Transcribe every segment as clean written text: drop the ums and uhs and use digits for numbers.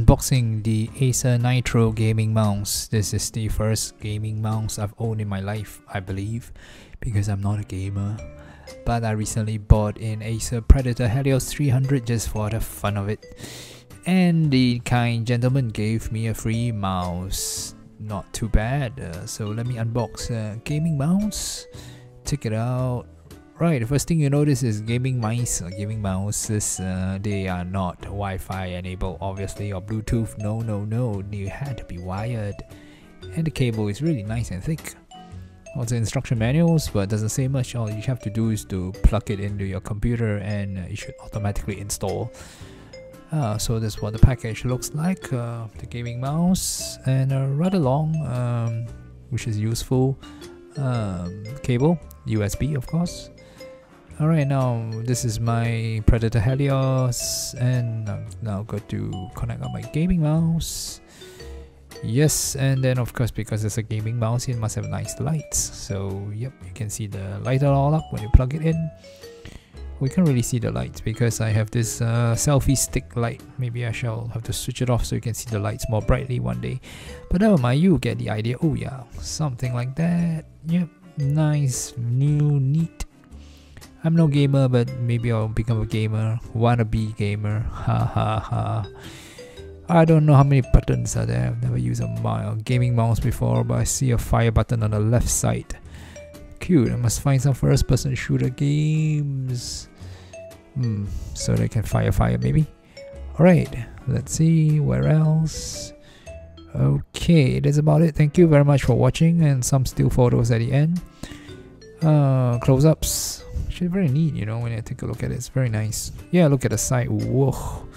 unboxing the Acer Nitro gaming mouse. This is the first gaming mouse I've owned in my life, I believe, because I'm not a gamer. But I recently bought an Acer Predator Helios 300 just for the fun of it. And the kind gentleman gave me a free mouse. Not too bad. So let me unbox gaming mouse. Check it out. Right, the first thing you notice is gaming mice or gaming mouses. They are not Wi-Fi enabled, obviously, or Bluetooth. No, they had to be wired. And the cable is really nice and thick. Also instruction manuals, but doesn't say much. All you have to do is to plug it into your computer and it should automatically install. So that's what the package looks like. The gaming mouse and rather long, which is useful. Cable, USB of course. Alright, now this is my Predator Helios, and I'm now going to connect up my gaming mouse. Yes, and then of course, because it's a gaming mouse, it must have nice lights. So yep, you can see the light all up when you plug it in. We can't really see the lights because I have this selfie stick light. Maybe I shall have to switch it off so you can see the lights more brightly one day. But never mind, you get the idea. Oh yeah, something like that. Yep, nice, new, neat. I'm no gamer, but maybe I'll become a gamer. Wannabe gamer. Ha ha ha. I don't know how many buttons are there. I've never used a gaming mouse before, but I see a fire button on the left side. Cute. I must find some first person shooter games. So they can fire maybe. Alright, let's see where else. Okay, that's about it. Thank you very much for watching, and some still photos at the end. Close-ups. Actually very neat, you know, when I take a look at it. It's very nice. Yeah, look at the side. Whoa.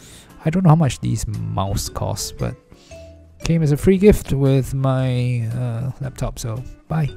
I don't know how much these mouse cost, but came as a free gift with my laptop, so bye.